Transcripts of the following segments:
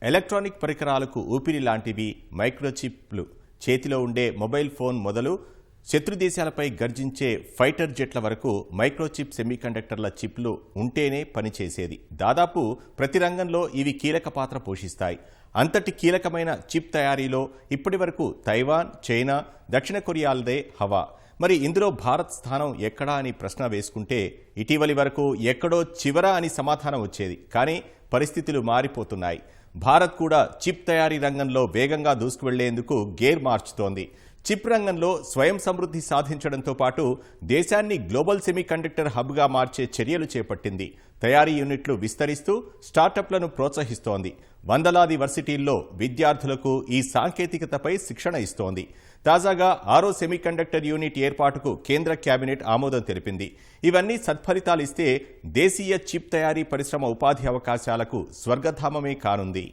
Electronic పరికరాలకు ఊపిరి లాంటివి మైక్రోచిప్లు. చేతిలో ఉండే మొబైల్ ఫోన్ మొదలు శత్రు దేశాలపై గర్జించే ఫైటర్ జెట్ల వరకు మైక్రోచిప్ సెమీకండక్టర్ల చిప్లు ఉంటేనే పనిచేసేది. దాదాపు ప్రతి రంగంలో ఇవి కీలక పాత్ర పోషిస్తాయి. అంతటి కీలకమైన చిప్ తయారీలో ఇప్పటివరకు తైవాన్, చైనా, దక్షిణ కొరియాలదే హవా. మరి ఇందులో భారత్ స్థానం ఎక్కడా అని ప్రశ్న వేసుకుంటే ఇటీవలి వరకు ఎక్కడో చివర అని సమాధానం వచ్చేది. కానీ పరిస్థితులు మారిపోతున్నాయి. భారత్ కూడా చిప్ తయారీ రంగంలో వేగంగా దూసుకువెళ్లేందుకు గేర్ మార్చుతోంది. చిప్ రంగంలో స్వయం సమృద్ధి సాధించడంతో పాటు దేశాన్ని గ్లోబల్ సెమీకండక్టర్ హబ్గా మార్చే చర్యలు చేపట్టింది. తయారీ యూనిట్లు విస్తరిస్తూ స్టార్టప్లను ప్రోత్సహిస్తోంది. వందలాది వర్సిటీల్లో విద్యార్థులకు ఈ సాంకేతికతపై శిక్షణ ఇస్తోంది. తాజాగా 6వ సెమీకండక్టర్ యూనిట్ ఏర్పాటుకు కేంద్ర కేబినెట్ ఆమోదం తెలిపింది. ఇవన్నీ సత్ఫలితాలిస్తే దేశీయ చిప్ తయారీ పరిశ్రమ ఉపాధి అవకాశాలకు స్వర్గధామమే కానుంది.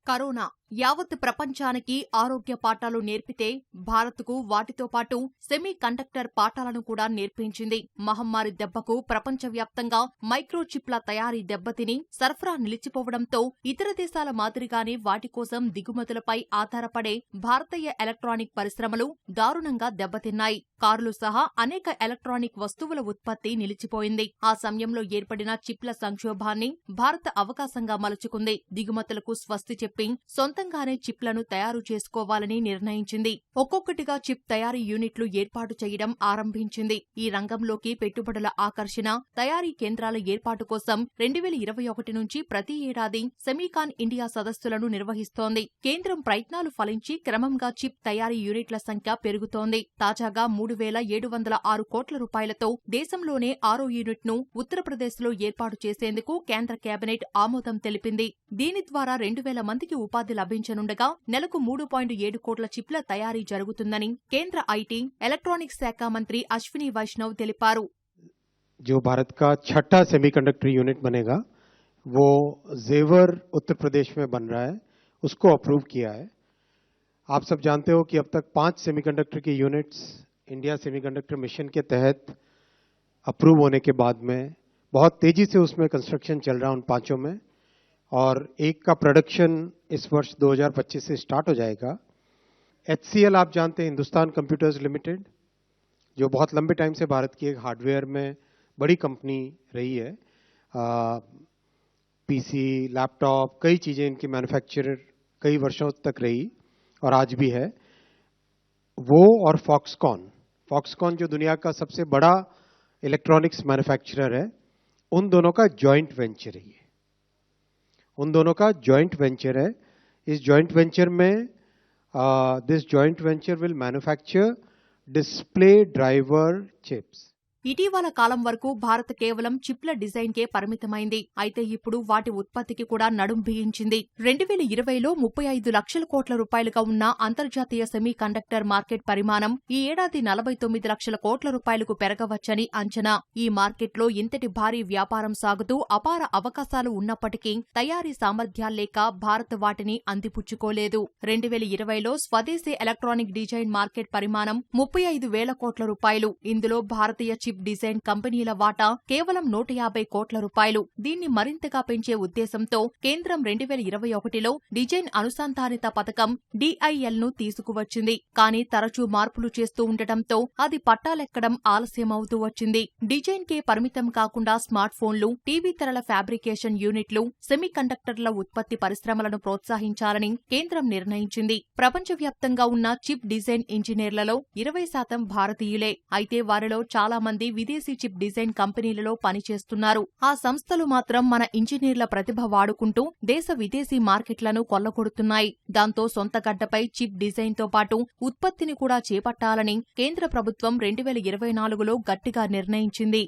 కరోనా యావత్ ప్రపంచానికి ఆరోగ్య పాఠాలు నేర్పితే భారత్కు వాటితో పాటు సెమీ కండక్టర్ పాఠాలను కూడా నేర్పించింది. మహమ్మారి దెబ్బకు ప్రపంచవ్యాప్తంగా మైక్రోచిప్ల తయారీ దెబ్బతిని సరఫరా నిలిచిపోవడంతో ఇతర దేశాల మాదిరిగానే వాటి కోసం దిగుమతులపై ఆధారపడే భారతీయ ఎలక్ట్రానిక్ పరిశ్రమలు దారుణంగా దెబ్బతిన్నాయి. కార్లు సహా అనేక ఎలక్ట్రానిక్ వస్తువుల ఉత్పత్తి నిలిచిపోయింది. ఆ సమయంలో ఏర్పడిన చిప్ల సంక్షోభాన్ని భారత్ అవకాశంగా మలుచుకుంది. దిగుమతులకు స్వస్తి చెప్పి సొంతంగానే చిప్లను తయారు చేసుకోవాలని నిర్ణయించింది. ఒక్కొక్కటిగా చిప్ తయారీ యూనిట్లు ఏర్పాటు చేయడం ఆరంభించింది. ఈ రంగంలోకి పెట్టుబడుల ఆకర్షణ, తయారీ కేంద్రాల ఏర్పాటు కోసం 2021 నుంచి ప్రతి ఏడాది సెమీకాన్ ఇండియా సదస్సులను నిర్వహిస్తోంది. కేంద్రం ప్రయత్నాలు ఫలించి క్రమంగా చిప్ తయారీ యూనిట్ల సంఖ్య పెరుగుతోంది. తాజాగా 3,706 కోట్ల రూపాయలతో దేశంలోనే 6వ యూనిట్ను ఉత్తరప్రదేశ్లో ఏర్పాటు చేసేందుకు కేంద్ర కేబినెట్ ఆమోదం తెలిపింది. దీని ద్వారా 2,000 మందికి ఉపాధి లభించనుండగా నెలకు 3.7 కోట్ల చిప్ల తయారీ జరుగుతుందని కేంద్ర ఐటీ, ఎలక్ట్రానిక్స్ శాఖ మంత్రి అశ్విని వైష్ణవ్ తెలిపారు. जो भारत का छठा सेमीकंडक्टर यूनिट बनेगा वो जेवर उत्तर प्रदेश में बन रहा है, उसको अप्रूव किया है. आप सब जानते हो कि अब तक 5 सेमीकंडक्टर के यूनिट्स इंडिया सेमीकंडक्टर मिशन के तहत अप्रूव होने के बाद में बहुत तेजी से उसमें कंस्ट्रक्शन चल रहा है उन 5 में, और एक का प्रोडक्शन इस वर्ष 2025 से स्टार्ट हो जाएगा. HCL आप जानते हैं, हिंदुस्तान कंप्यूटर्स लिमिटेड, जो बहुत लंबे टाइम से भारत की एक हार्डवेयर में बड़ी कंपनी रही है. पीसी, लैपटॉप, कई चीज़ें इनकी मैन्युफैक्चरर कई वर्षों तक रही और आज भी है. वो और फॉक्सकॉन जो दुनिया का सबसे बड़ा इलेक्ट्रॉनिक्स मैन्युफैक्चरर है, उन दोनों का जॉइंट वेंचर है. उन दोनों का जॉइंट वेंचर है. इस जॉइंट वेंचर में this joint venture will manufacture display driver chips. ఇటీవల కాలం వరకు భారత్ కేవలం చిప్ల డిజైన్కే పరిమితమైంది. అయితే ఇప్పుడు వాటి ఉత్పత్తికి కూడా నడుం బిగించింది. 2020లో 35 లక్షల కోట్ల రూపాయలుగా ఉన్న అంతర్జాతీయ సెమీ కండక్టర్ మార్కెట్ పరిమాణం ఈ ఏడాది 49 లక్షల కోట్ల రూపాయలకు పెరగవచ్చని అంచనా. ఈ మార్కెట్లో ఇంతటి భారీ వ్యాపారం సాగుతూ అపార అవకాశాలు ఉన్నప్పటికీ తయారీ సామర్థ్యాల్లేక భారత్ వాటిని అందిపుచ్చుకోలేదు. 2020లో స్వదేశీ ఎలక్ట్రానిక్ డిజైన్ మార్కెట్ పరిమాణం 35 వేల కోట్ల రూపాయలు. ఇందులో భారతీయ చిప్ డిజైన్ కంపెనీల వాటా కేవలం 150 కోట్ల రూపాయలు. దీన్ని మరింతగా పెంచే ఉద్దేశంతో కేంద్రం 2021లో డిజైన్ అనుసంధానిత పథకం DIL ను తీసుకువచ్చింది. కానీ తరచూ మార్పులు చేస్తూ ఉండటంతో అది పట్టాలెక్కడం ఆలస్యమవుతూ వచ్చింది. డిజైన్ కే పరిమితం కాకుండా స్మార్ట్ ఫోన్లు, టీవీ తెరల ఫ్యాబ్రికేషన్ యూనిట్లు, సెమీకండక్టర్ల ఉత్పత్తి పరిశ్రమలను ప్రోత్సహించాలని కేంద్రం నిర్ణయించింది. ప్రపంచవ్యాప్తంగా ఉన్న చిప్ డిజైన్ ఇంజనీర్లలో 20% భారతీయులే. అయితే వారిలో చాలా మంది విదేశీ చిప్ డిజైన్ కంపెనీలలో పనిచేస్తున్నారు. ఆ సంస్థలు మాత్రం మన ఇంజనీర్ల ప్రతిభ వాడుకుంటూ దేశ విదేశీ మార్కెట్లను కొల్లగొడుతున్నాయి. దాంతో సొంత గడ్డపై చిప్ డిజైన్తో పాటు ఉత్పత్తిని కూడా చేపట్టాలని కేంద్ర ప్రభుత్వం 2024లో గట్టిగా నిర్ణయించింది.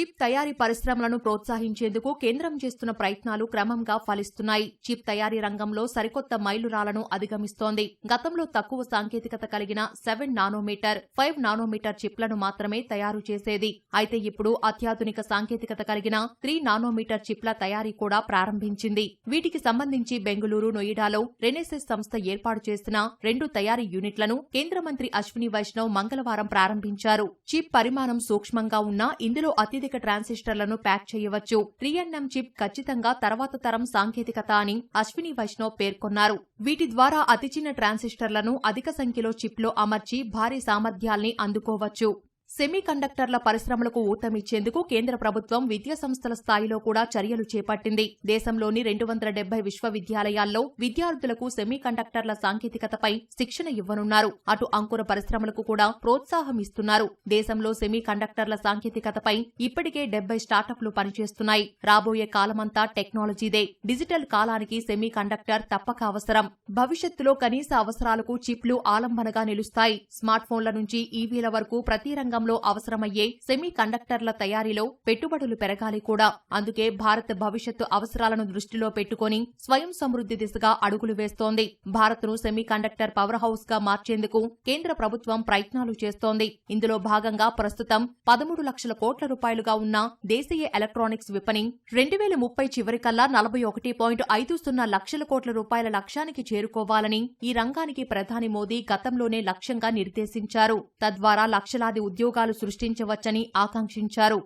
చిప్ తయారీ పరిశ్రమలను ప్రోత్సహించేందుకు కేంద్రం చేస్తున్న ప్రయత్నాలు క్రమంగా ఫలిస్తున్నాయి. చిప్ తయారీ రంగంలో సరికొత్త మైలురాళ్లను అధిగమిస్తోంది. గతంలో తక్కువ సాంకేతికత కలిగిన 7 నానోమీటర్, 5 నానోమీటర్ చిప్లను మాత్రమే తయారు చేసేది. అయితే ఇప్పుడు అత్యాధునిక సాంకేతికత కలిగిన 3 నానోమీటర్ చిప్ల తయారీ కూడా ప్రారంభించింది. వీటికి సంబంధించి బెంగళూరు, నోయిడాలో రెనెసెస్ సంస్థ ఏర్పాటు చేసిన 2 తయారీ యూనిట్లను కేంద్ర మంత్రి అశ్విని వైష్ణవ్ మంగళవారం ప్రారంభించారు. చిప్ పరిమాణం సూక్ష్మంగా ఉన్నా ఇందులో అత్యధిక ట్రాన్సిస్టర్లను ప్యాక్ చేయవచ్చు. 3nm చిప్ ఖచ్చితంగా తర్వాత తరం సాంకేతికత అని అశ్విని వైష్ణవ్ పేర్కొన్నారు. వీటి ద్వారా అతి చిన్న ట్రాన్సిస్టర్లను అధిక సంఖ్యలో చిప్లో అమర్చి భారీ సామర్థ్యాల్ని అందుకోవచ్చు. సెమీ కండక్టర్ల పరిశ్రమలకు ఊతమిచ్చేందుకు కేంద్ర ప్రభుత్వం విద్యా సంస్థల స్థాయిలో కూడా చర్యలు చేపట్టింది. దేశంలోని 270 విశ్వవిద్యాలయాల్లో విద్యార్థులకు సెమీ కండక్టర్ల సాంకేతికతపై శిక్షణ ఇవ్వనున్నారు. అటు అంకుర పరిశ్రమలకు కూడా ప్రోత్సాహం ఇస్తున్నారు. దేశంలో సెమీ కండక్టర్ల సాంకేతికతపై ఇప్పటికే 70 స్టార్టప్లు పనిచేస్తున్నాయి. రాబోయే కాలమంతా టెక్నాలజీదే. డిజిటల్ కాలానికి సెమీ కండక్టర్ తప్పక అవసరం. భవిష్యత్తులో కనీస అవసరాలకు చిప్లు ఆలంబనగా నిలుస్తాయి. స్మార్ట్ ఫోన్ల నుంచి ఈవీల వరకు ప్రతి రంగంలో అవసరమయ్యే సెమీ కండక్టర్ల తయారీలో పెట్టుబడులు పెరగాలి కూడా. అందుకే భారత్ భవిష్యత్తు అవసరాలను దృష్టిలో పెట్టుకుని స్వయం సమృద్ధి దిశగా అడుగులు వేస్తోంది. భారత్ను సెమీ కండక్టర్ పవర్ హౌస్ గా మార్చేందుకు కేంద్ర ప్రభుత్వం ప్రయత్నాలు చేస్తోంది. ఇందులో భాగంగా ప్రస్తుతం 13 లక్షల కోట్ల రూపాయలుగా ఉన్న దేశీయ ఎలక్ట్రానిక్స్ విపణి 2030 చివరికల్లా 41.50 లక్షల కోట్ల రూపాయల లక్ష్యానికి చేరుకోవాలని ఈ రంగానికి ప్రధాని మోదీ గతంలోనే లక్ష్యంగా నిర్దేశించారు. తద్వారా లక్షలాది ఉద్యోగాలు సృష్టించవచ్చని ఆకాంక్షించారు.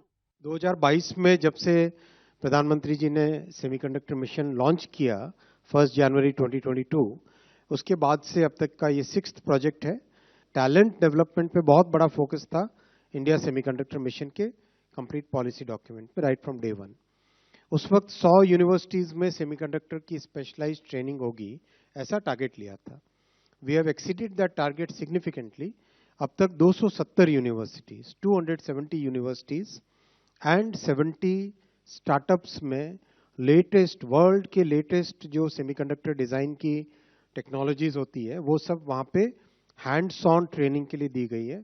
2022 में जब से प्रधानमंत्री जी ने सेमीकंडक्टर मिशन लॉन्च किया 1 जनवरी 2022, उसके बाद से अब तक का ये 6th प्रोजेक्ट है. टैलेंट डेवलपमेंट पे बहुत बड़ा फोकस था इंडिया सेमीकंडक्टर मिशन के कंप्लीट पॉलिसी डॉक्यूमेंट पे राइट फ्रॉम डे 1. उस वक्त 100 यूनिवर्सिटीज में सेमीकंडक्टर की स्पेशलाइज्ड ट्रेनिंग होगी ऐसा टारगेट लिया था. We have exceeded that target significantly. अब तक 270 यूनिवर्सिटीज, 270 यूनिवर्सिटीज एंड 70 स्टार्टअप्स में लेटेस्ट वर्ल्ड के लेटेस्ट जो सेमीकंडक्टर डिजाइन की टेक्नोलॉजीज होती है वो सब वहां पे हैंड्स ऑन ट्रेनिंग के लिए दी गई है.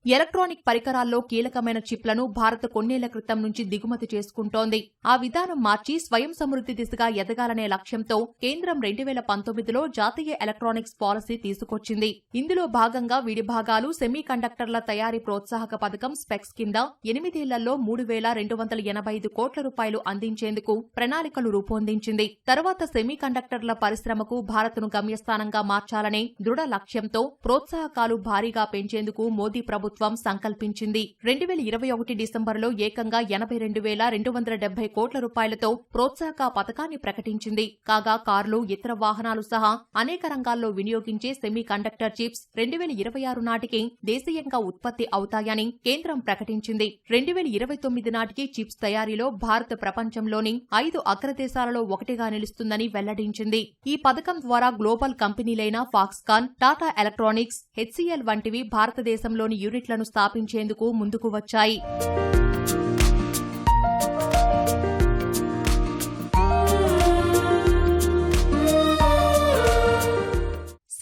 ఎలక్ట్రానిక్ పరికరాల్లో కీలకమైన చిప్లను భారత్ కొన్నేళ్ల క్రితం నుంచి దిగుమతి చేసుకుంటోంది. ఆ విధానం మార్చి స్వయం సమృద్ధి దిశగా ఎదగాలనే లక్ష్యంతో కేంద్రం 2019లో జాతీయ ఎలక్ట్రానిక్స్ పాలసీ తీసుకొచ్చింది. ఇందులో భాగంగా విడిభాగాలు, సెమీ కండక్టర్ల తయారీ ప్రోత్సాహక పథకం స్పెక్స్ కింద 8 ఏళ్లలో 3,285 కోట్ల రూపాయలు అందించేందుకు ప్రణాళికలు రూపొందించింది. తర్వాత సెమీ కండక్టర్ల పరిశ్రమకు భారత్ను గమ్యస్థానంగా మార్చాలనే దృఢ లక్ష్యంతో ప్రోత్సాహకాలు భారీగా పెంచేందుకు మోదీ ప్రభుత్వం సంకల్పించింది. 2021 డిసెంబర్లో ఏకంగా 82,270 కోట్ల రూపాయలతో ప్రోత్సాహక పథకాన్ని ప్రకటించింది. కాగా కార్లు, ఇతర వాహనాలు సహా అనేక రంగాల్లో వినియోగించే సెమీ కండక్టర్ చిప్స్ 2026 నాటికి దేశీయంగా ఉత్పత్తి అవుతాయని కేంద్రం ప్రకటించింది. 2029 నాటికి చిప్స్ తయారీలో భారత్ ప్రపంచంలోని 5 అగ్రదేశాలలో ఒకటిగా నిలుస్తుందని వెల్లడించింది. ఈ పథకం ద్వారా గ్లోబల్ కంపెనీలైన ఫాక్స్కాన్, టాటా ఎలక్ట్రానిక్స్, హెచ్సిఎల్ వంటివి భారతదేశంలోని యూనిట్లను స్థాపించేందుకు ముందుకు వచ్చాయి.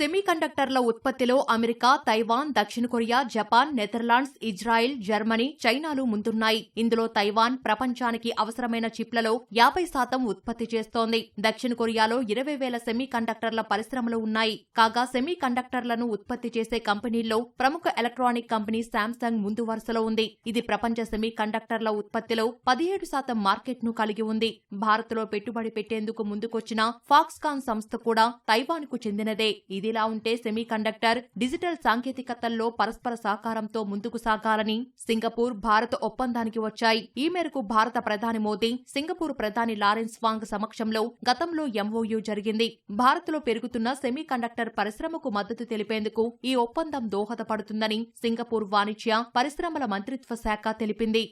సెమీకండక్టర్ల ఉత్పత్తిలో అమెరికా, తైవాన్, దక్షిణ Korea, Japan, Netherlands, Israel, Germany, చైనాలు ముందున్నాయి. ఇందులో తైవాన్ ప్రపంచానికి అవసరమైన చిప్లలో 50% ఉత్పత్తి చేస్తోంది. దక్షిణ కొరియాలో 20,000 సెమీకండక్టర్ల పరిశ్రమలు ఉన్నాయి. కాగా సెమీకండక్టర్లను ఉత్పత్తి చేసే కంపెనీల్లో ప్రముఖ ఎలక్ట్రానిక్ కంపెనీ శాంసంగ్ ముందు వరుసలో ఉంది. ఇది ప్రపంచ సెమీకండక్టర్ల ఉత్పత్తిలో 17% మార్కెట్ను కలిగి ఉంది. భారత్లో పెట్టుబడి పెట్టేందుకు ముందుకొచ్చిన ఫాక్స్కాన్ సంస్థ కూడా తైవాన్కు చెందినదే. ఇదిలా ఉంటే సెమీకండక్టర్, డిజిటల్ సాంకేతికతల్లో పరస్పర సహకారంతో ముందుకు సాగాలని సింగపూర్, భారత్ ఒప్పందానికి వచ్చాయి. ఈ మేరకు భారత ప్రధాని మోదీ, సింగపూర్ ప్రధాని లారెన్స్ వాంగ్ సమక్షంలో గతంలో ఎంఓయూ జరిగింది. భారత్లో పెరుగుతున్న సెమీకండక్టర్ పరిశ్రమకు మద్దతు తెలిపేందుకు ఈ ఒప్పందం దోహదపడుతుందని సింగపూర్ వాణిజ్య, పరిశ్రమల మంత్రిత్వ శాఖ తెలిపింది.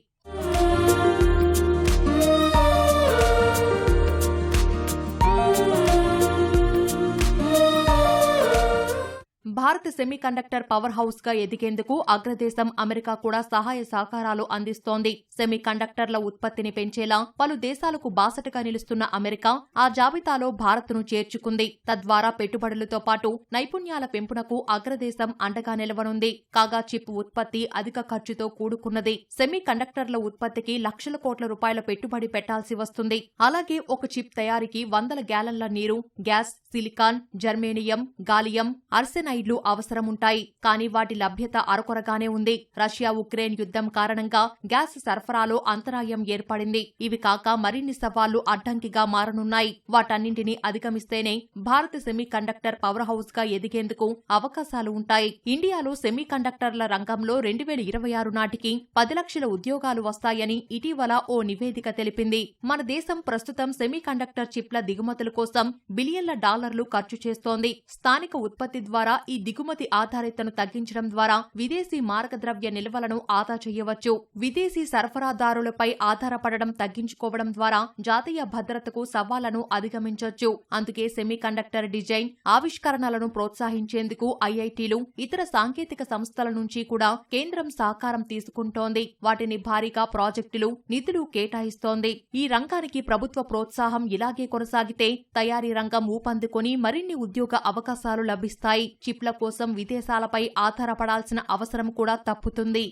భారత భారత్ సెమీకండక్టర్ పవర్ హౌస్ గా ఎదిగేందుకు అగ్రదేశం అమెరికా కూడా సహాయ సహకారాలు అందిస్తోంది. సెమీకండక్టర్ల ఉత్పత్తిని పెంచేలా పలు దేశాలకు బాసటగా నిలుస్తున్న అమెరికా ఆ జాబితాలో భారత్ను చేర్చుకుంది. తద్వారా పెట్టుబడులతో పాటు నైపుణ్యాల పెంపునకు అగ్రదేశం అండగా నిలవనుంది. కాగా చిప్ ఉత్పత్తి అధిక ఖర్చుతో కూడుకున్నది. సెమీకండక్టర్ల ఉత్పత్తికి లక్షల కోట్ల రూపాయల పెట్టుబడి పెట్టాల్సి వస్తుంది. అలాగే ఒక చిప్ తయారీకి వందల గ్యాలన్ల నీరు, గ్యాస్, సిలికాన్, జర్మేనియం, గాలియం, ఆర్సెనైడ్లు అవసరముంటాయి. కానీ వాటి లభ్యత అరకొరగానే ఉంది. రష్యా ఉక్రెయిన్ యుద్ధం కారణంగా గ్యాస్ సరఫరాలో అంతరాయం ఏర్పడింది. ఇవి కాక మరిన్ని సవాళ్లు అడ్డంకిగా మారనున్నాయి. వాటన్నింటినీ అధిగమిస్తేనే భారత్ సెమీకండక్టర్ పవర్ హౌస్ గా ఎదిగేందుకు అవకాశాలు ఉంటాయి. ఇండియాలో సెమీకండక్టర్ల రంగంలో 2026 నాటికి 10 లక్షల ఉద్యోగాలు వస్తాయని ఇటీవల ఓ నివేదిక తెలిపింది. మన దేశం ప్రస్తుతం సెమీకండక్టర్ చిప్ల దిగుమతుల కోసం బిలియన్ల డాలర్లు ఖర్చు చేస్తోంది. స్థానిక ఉత్పత్తి ద్వారా ఈ దిగుమతి ఆధారితను తగ్గించడం ద్వారా విదేశీ మారకద్రవ్య నిల్వలను ఆదా చేయవచ్చు. విదేశీ సరఫరాదారులపై ఆధారపడడం తగ్గించుకోవడం ద్వారా జాతీయ భద్రతకు సవాళ్లను అధిగమించొచ్చు. అందుకే సెమీకండక్టర్ డిజైన్, ఆవిష్కరణలను ప్రోత్సహించేందుకు ఐఐటీలు, ఇతర సాంకేతిక సంస్థల నుంచి కూడా కేంద్రం సహకారం తీసుకుంటోంది. వాటిని భారీగా ప్రాజెక్టులు, నిధులు కేటాయిస్తోంది. ఈ రంగానికి ప్రభుత్వ ప్రోత్సాహం ఇలాగే కొనసాగితే తయారీ రంగం ఊపందుకొని మరిన్ని ఉద్యోగ అవకాశాలు లభిస్తాయి. చిప్ల కోసం విదేశాలపై ఆధారపడాల్సిన అవసరం కూడా తప్పుతుంది.